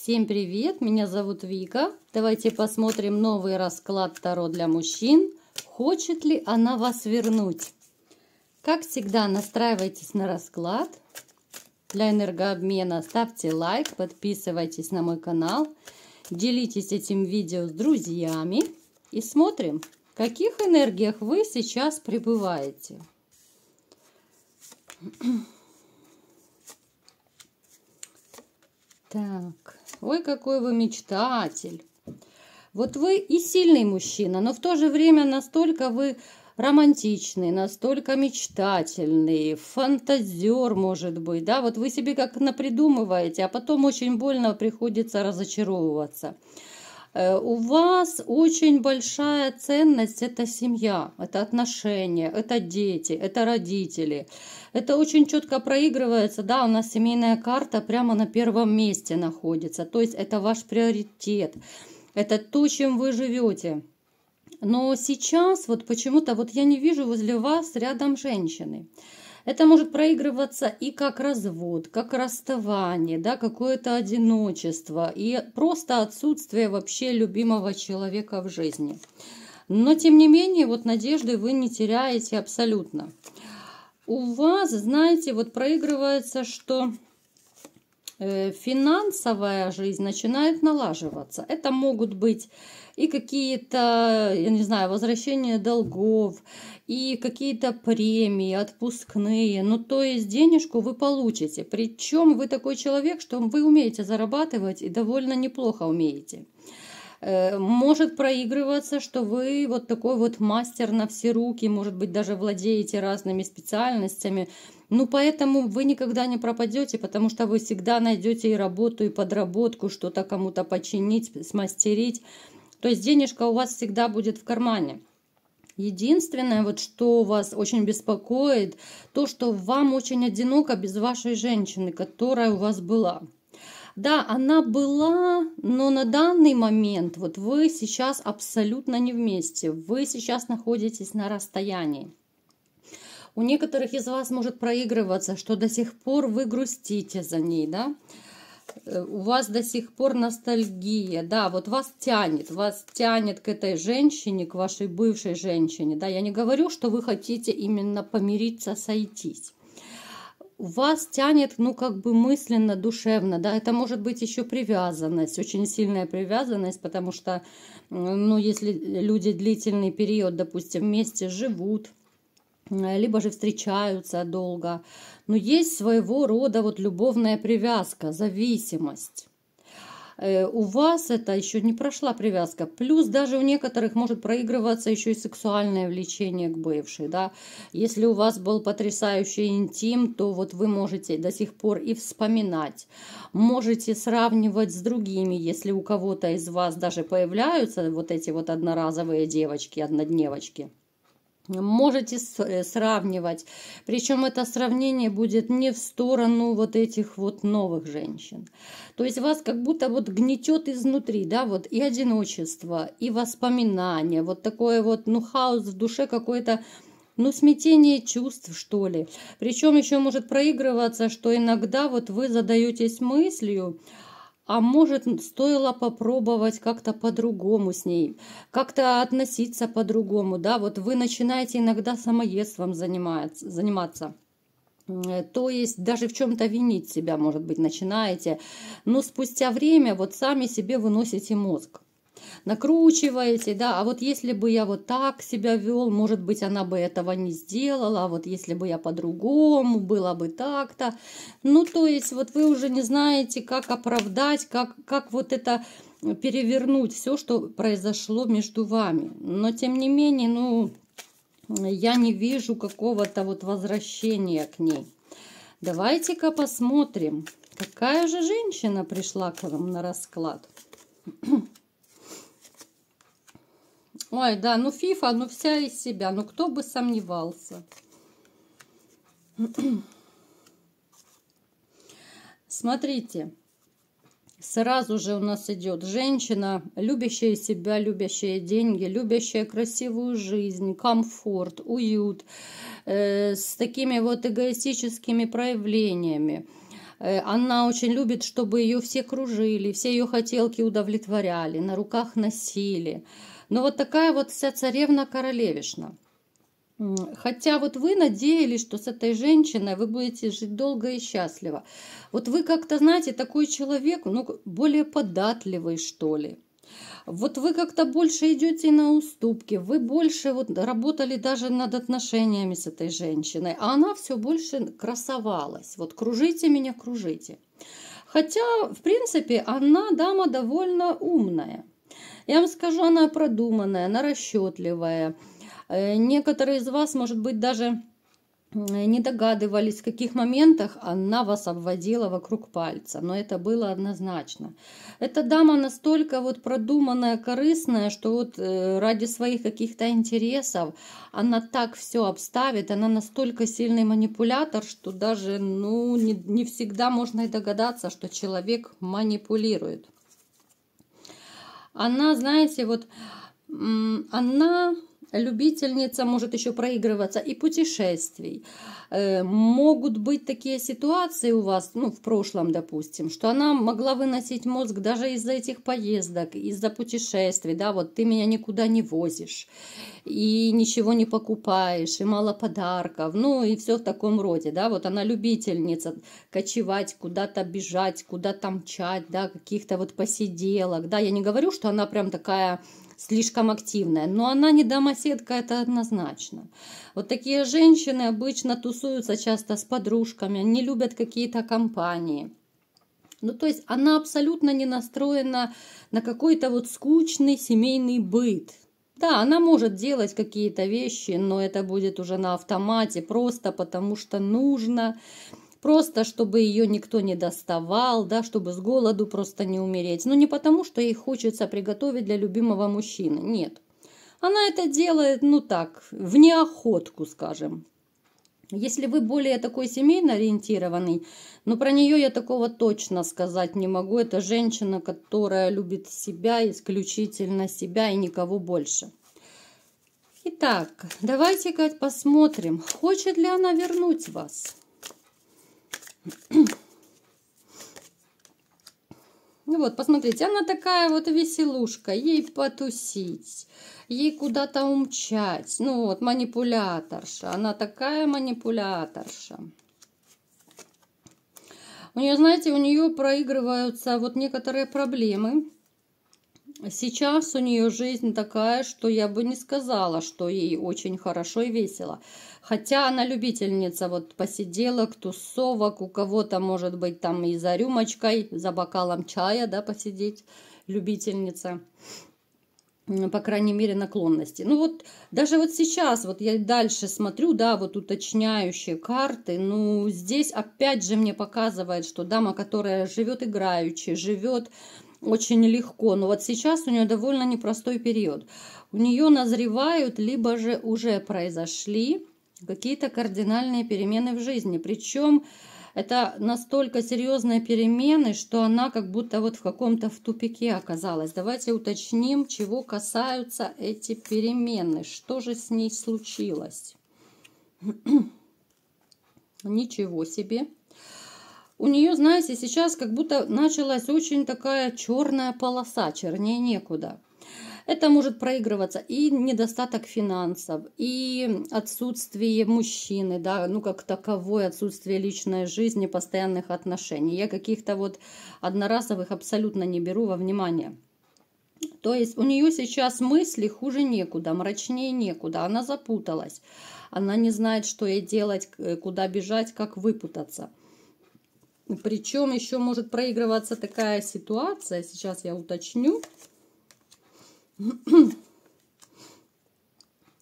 Всем привет, меня зовут Вика. Давайте посмотрим новый расклад Таро для мужчин. Хочет ли она вас вернуть? Как всегда, настраивайтесь на расклад. Для энергообмена ставьте лайк, подписывайтесь на мой канал, делитесь этим видео с друзьями и смотрим, в каких энергиях вы сейчас пребываете. Так, ой, какой вы мечтатель. Вот вы и сильный мужчина, но в то же время настолько вы романтичный, настолько мечтательный, фантазер, может быть, да, вот вы себе как напридумываете, а потом очень больно приходится разочаровываться. У вас очень большая ценность – это семья, это отношения, это дети, это родители. Это очень четко проигрывается, да, у нас семейная карта прямо на первом месте находится, то есть это ваш приоритет, это то, чем вы живете. Но сейчас вот почему-то вот я не вижу возле вас рядом женщины. Это может проигрываться и как развод, как расставание, да, какое-то одиночество и просто отсутствие вообще любимого человека в жизни. Но тем не менее, вот надежды вы не теряете абсолютно. У вас, знаете, вот проигрывается, что финансовая жизнь начинает налаживаться. Это могут быть и какие-то, я не знаю, возвращения долгов, и какие-то премии, отпускные. Ну, то есть денежку вы получите. Причем вы такой человек, что вы умеете зарабатывать и довольно неплохо умеете. Может проигрываться, что вы вот такой вот мастер на все руки, может быть, даже владеете разными специальностями. Ну, поэтому вы никогда не пропадете, потому что вы всегда найдете и работу, и подработку, что-то кому-то починить, смастерить. То есть денежка у вас всегда будет в кармане. Единственное, вот что вас очень беспокоит, то, что вам очень одиноко без вашей женщины, которая у вас была. Да, она была, но на данный момент вот вы сейчас абсолютно не вместе. Вы сейчас находитесь на расстоянии. У некоторых из вас может проигрываться, что до сих пор вы грустите за ней, да? У вас до сих пор ностальгия, да, вот вас тянет к этой женщине, к вашей бывшей женщине, да, я не говорю, что вы хотите именно помириться, сойтись. Вас тянет, ну, как бы мысленно, душевно, да, это может быть еще привязанность, очень сильная привязанность, потому что, ну, если люди длительный период, допустим, вместе живут, либо же встречаются долго, но есть своего рода вот любовная привязка, зависимость. У вас это еще не прошла привязка. Плюс даже у некоторых может проигрываться еще и сексуальное влечение к бывшей. Да? Если у вас был потрясающий интим, то вот вы можете до сих пор и вспоминать. Можете сравнивать с другими, если у кого-то из вас даже появляются вот эти вот одноразовые девочки, однодневочки. Можете сравнивать, причем это сравнение будет не в сторону вот этих вот новых женщин. То есть вас как будто вот гнетет изнутри, да, вот и одиночество, и воспоминания, вот такое вот, ну, хаос в душе, какое-то, ну, смятение чувств, что ли. Причем еще может проигрываться, что иногда вот вы задаетесь мыслью, а может, стоило попробовать как-то по-другому с ней, как-то относиться по-другому, да, вот вы начинаете иногда самоедством заниматься. То есть даже в чем-то винить себя, может быть, начинаете, но спустя время вот сами себе выносите мозг. Накручиваете, да, а вот если бы я вот так себя вел, может быть, она бы этого не сделала, а вот если бы я по-другому, было бы так-то. Ну, то есть вот вы уже не знаете, как оправдать, как вот это перевернуть все, что произошло между вами. Но, тем не менее, ну, я не вижу какого-то вот возвращения к ней. Давайте-ка посмотрим, какая же женщина пришла к вам на расклад. Ой, да, ну Фифа, ну вся из себя, ну кто бы сомневался. Смотрите, сразу же у нас идет женщина, любящая себя, любящая деньги, любящая красивую жизнь, комфорт, уют, с такими вот эгоистическими проявлениями. Она очень любит, чтобы ее все кружили, все ее хотелки удовлетворяли, на руках носили. Но вот такая вот вся царевна-королевишна. Хотя вот вы надеялись, что с этой женщиной вы будете жить долго и счастливо. Вот вы как-то, знаете, такой человек, ну, более податливый, что ли. Вот вы как-то больше идете на уступки, вы больше вот работали даже над отношениями с этой женщиной, а она все больше красовалась. Вот кружите меня, кружите. Хотя, в принципе, она дама довольно умная. Я вам скажу, она продуманная, она расчетливая. Некоторые из вас, может быть, даже не догадывались, в каких моментах она вас обводила вокруг пальца, но это было однозначно. Эта дама настолько вот продуманная, корыстная, что вот ради своих каких-то интересов она так все обставит, она настолько сильный манипулятор, что даже ну, не всегда можно и догадаться, что человек манипулирует. Она, знаете, вот она... любительница может еще проигрываться и путешествий. Могут быть такие ситуации у вас, ну, в прошлом, допустим, что она могла выносить мозг даже из-за этих поездок, из-за путешествий, да, вот ты меня никуда не возишь, и ничего не покупаешь, и мало подарков, ну, и все в таком роде, да, вот она любительница кочевать, куда-то бежать, куда-то мчать, да, каких-то вот посиделок, да, я не говорю, что она прям такая... слишком активная, но она не домоседка, это однозначно. Вот такие женщины обычно тусуются часто с подружками, не любят какие-то компании. Ну, то есть она абсолютно не настроена на какой-то вот скучный семейный быт. Да, она может делать какие-то вещи, но это будет уже на автомате, просто потому что нужно. Просто, чтобы ее никто не доставал, да, чтобы с голоду просто не умереть. Но не потому, что ей хочется приготовить для любимого мужчины. Нет. Она это делает, ну так, в неохотку, скажем. Если вы более такой семейно ориентированный, но про нее я такого точно сказать не могу. Это женщина, которая любит себя, исключительно себя и никого больше. Итак, давайте-ка посмотрим, хочет ли она вернуть вас. Ну вот, посмотрите, она такая вот веселушка, ей потусить, ей куда-то умчать. Ну вот, манипуляторша, она такая манипуляторша. У нее, знаете, у нее проигрываются вот некоторые проблемы. Сейчас у нее жизнь такая, что я бы не сказала, что ей очень хорошо и весело. Хотя она любительница вот посиделок, тусовок, у кого-то может быть там и за рюмочкой, за бокалом чая, да, посидеть, любительница. По крайней мере, наклонности. Ну вот, даже вот сейчас, вот я дальше смотрю, да, вот уточняющие карты, ну, здесь опять же мне показывает, что дама, которая живет играючи, живет очень легко, но вот сейчас у нее довольно непростой период. У нее назревают, либо же уже произошли какие-то кардинальные перемены в жизни. Причем это настолько серьезные перемены, что она как будто вот в каком-то в тупике оказалась. Давайте уточним, чего касаются эти перемены. Что же с ней случилось? Ничего себе. У нее, знаете, сейчас как будто началась очень такая черная полоса, чернее некуда. Это может проигрываться и недостаток финансов, и отсутствие мужчины, да, ну как таковое отсутствие личной жизни, постоянных отношений. Я каких-то вот одноразовых абсолютно не беру во внимание. То есть у нее сейчас мысли хуже некуда, мрачнее некуда, она запуталась. Она не знает, что ей делать, куда бежать, как выпутаться. Причем еще может проигрываться такая ситуация, сейчас я уточню.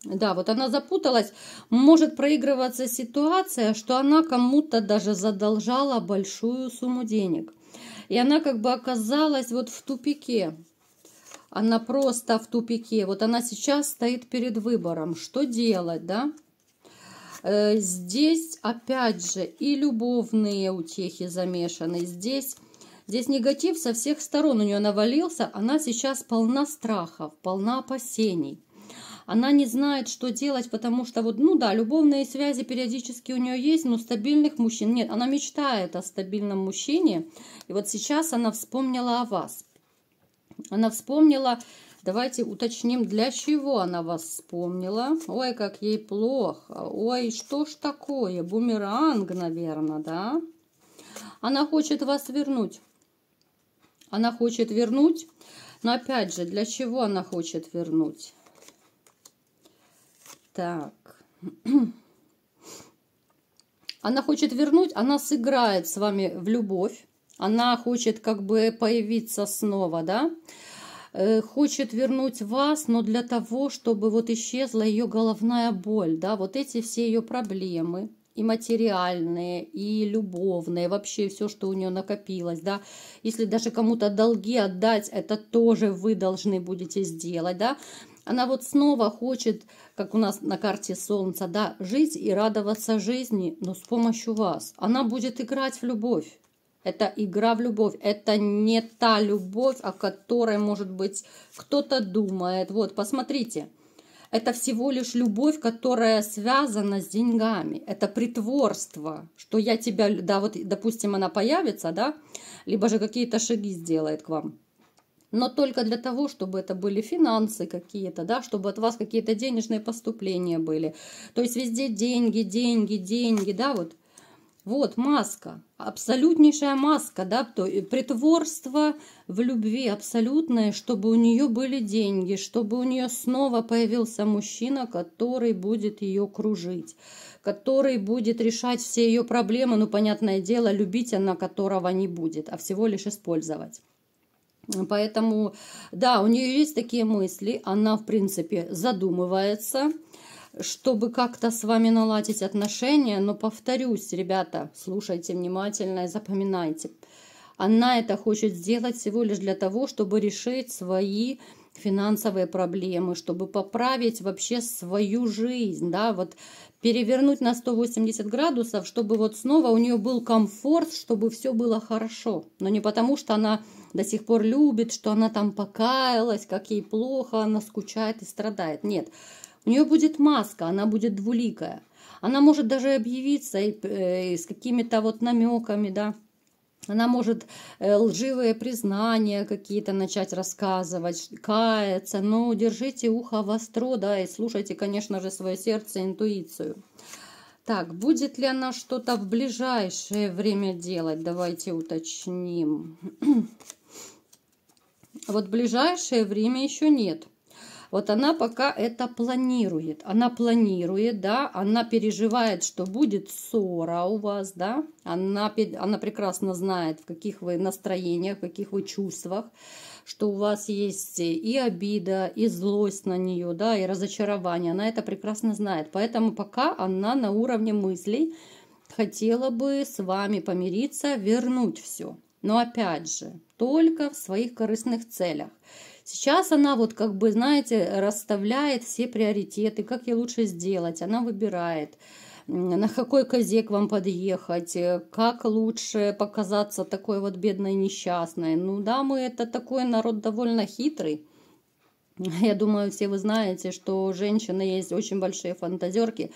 Да, вот она запуталась. Может проигрываться ситуация, что она кому-то даже задолжала большую сумму денег. И она как бы оказалась вот в тупике. Она просто в тупике. Вот она сейчас стоит перед выбором, что делать, да? Здесь опять же и любовные утехи замешаны. Здесь негатив со всех сторон у нее навалился. Она сейчас полна страхов, полна опасений. Она не знает, что делать, потому что вот, ну да, любовные связи периодически у нее есть, но стабильных мужчин нет. Она мечтает о стабильном мужчине. И вот сейчас она вспомнила о вас. Она вспомнила, давайте уточним, для чего она вас вспомнила. Ой, как ей плохо. Ой, что ж такое? Бумеранг, наверное, да? Она хочет вас вернуть. Она хочет вернуть. Но опять же, для чего она хочет вернуть? Так. Она хочет вернуть, она сыграет с вами в любовь. Она хочет как бы появиться снова, да? Хочет вернуть вас, но для того, чтобы вот исчезла ее головная боль, да? Вот эти все ее проблемы, и материальные, и любовные, вообще все, что у нее накопилось, да? Если даже кому-то долги отдать, это тоже вы должны будете сделать, да? Она вот снова хочет, как у нас на карте Солнца, да, жить и радоваться жизни, но с помощью вас. Она будет играть в любовь. Это игра в любовь. Это не та любовь, о которой, может быть, кто-то думает. Вот, посмотрите. Это всего лишь любовь, которая связана с деньгами. Это притворство, что я тебя, да, вот, допустим, она появится, да, либо же какие-то шаги сделает к вам. Но только для того, чтобы это были финансы какие-то, да, чтобы от вас какие-то денежные поступления были. То есть везде деньги, деньги, деньги, да, вот. Вот маска, абсолютнейшая маска, да, притворство в любви абсолютное, чтобы у нее были деньги, чтобы у нее снова появился мужчина, который будет ее кружить, который будет решать все ее проблемы, ну, понятное дело, любить она которого не будет, а всего лишь использовать. Поэтому, да, у нее есть такие мысли, она, в принципе, задумывается, чтобы как-то с вами наладить отношения, но повторюсь, ребята, слушайте внимательно и запоминайте. Она это хочет сделать всего лишь для того, чтобы решить свои финансовые проблемы, чтобы поправить вообще свою жизнь, да, вот перевернуть на 180 градусов, чтобы вот снова у нее был комфорт, чтобы все было хорошо, но не потому, что она до сих пор любит, что она там покаялась, как ей плохо, она скучает и страдает, нет. У нее будет маска, она будет двуликая. Она может даже объявиться с какими-то вот намеками, да. Она может лживые признания какие-то начать рассказывать, каяться. Но держите ухо востро, да, и слушайте, конечно же, свое сердце, интуицию. Так, будет ли она что-то в ближайшее время делать? Давайте уточним. Вот в ближайшее время еще нет. Вот она пока это планирует. Она планирует, да, она переживает, что будет ссора у вас, да. Она прекрасно знает, в каких вы настроениях, в каких вы чувствах, что у вас есть и обида, и злость на нее, да, и разочарование. Она это прекрасно знает. Поэтому пока она на уровне мыслей хотела бы с вами помириться, вернуть все. Но опять же, только в своих корыстных целях. Сейчас она вот как бы, знаете, расставляет все приоритеты, как ей лучше сделать. Она выбирает, на какой козе к вам подъехать, как лучше показаться такой вот бедной несчастной. Ну да, мы это такой народ довольно хитрый. Я думаю, все вы знаете, что женщины есть очень большие фантазерки.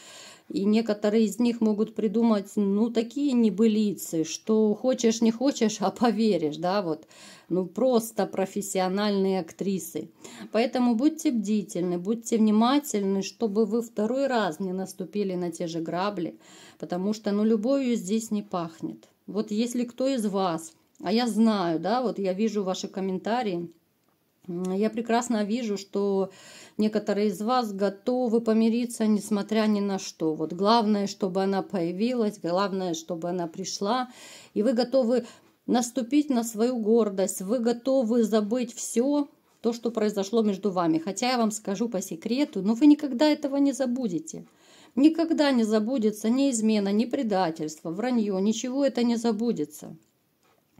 И некоторые из них могут придумать, ну, такие небылицы, что хочешь, не хочешь, а поверишь, да, вот. Ну, просто профессиональные актрисы. Поэтому будьте бдительны, будьте внимательны, чтобы вы второй раз не наступили на те же грабли, потому что, ну, любовью здесь не пахнет. Вот если кто из вас, а я знаю, да, вот я вижу ваши комментарии, я прекрасно вижу, что некоторые из вас готовы помириться, несмотря ни на что. Вот главное, чтобы она появилась, главное, чтобы она пришла, и вы готовы наступить на свою гордость, вы готовы забыть все то, что произошло между вами. Хотя я вам скажу по секрету, но вы никогда этого не забудете. Никогда не забудется ни измена, ни предательство, вранье, ничего это не забудется.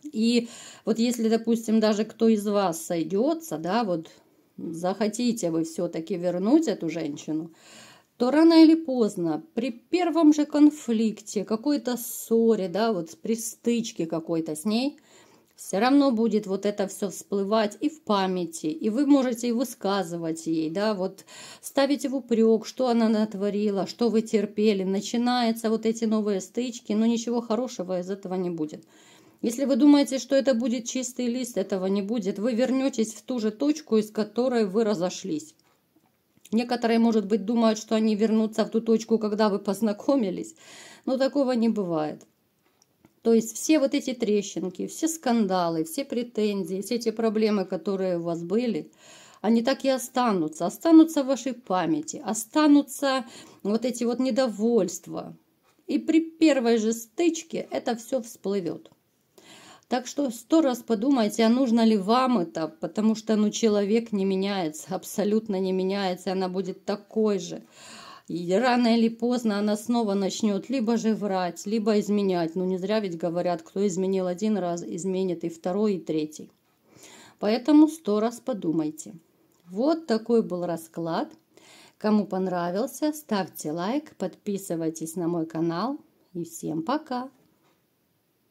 И вот если, допустим, даже кто из вас сойдется, да, вот захотите вы все-таки вернуть эту женщину, то рано или поздно, при первом же конфликте, какой-то ссоре, да, вот при стычке какой-то с ней, все равно будет вот это все всплывать и в памяти, и вы можете и высказывать ей, да, вот ставить в упрек, что она натворила, что вы терпели. Начинаются вот эти новые стычки, но ничего хорошего из этого не будет. Если вы думаете, что это будет чистый лист, этого не будет. Вы вернетесь в ту же точку, из которой вы разошлись. Некоторые, может быть, думают, что они вернутся в ту точку, когда вы познакомились, но такого не бывает. То есть все вот эти трещинки, все скандалы, все претензии, все эти проблемы, которые у вас были, они так и останутся. Останутся в вашей памяти, останутся вот эти вот недовольства. И при первой же стычке это все всплывет. Так что 100 раз подумайте, а нужно ли вам это, потому что человек не меняется, абсолютно не меняется, она будет такой же. И рано или поздно она снова начнет либо же врать, либо изменять. Ну не зря ведь говорят, кто изменил один раз, изменит и второй, и третий. Поэтому 100 раз подумайте. Вот такой был расклад. Кому понравился, ставьте лайк, подписывайтесь на мой канал. И всем пока!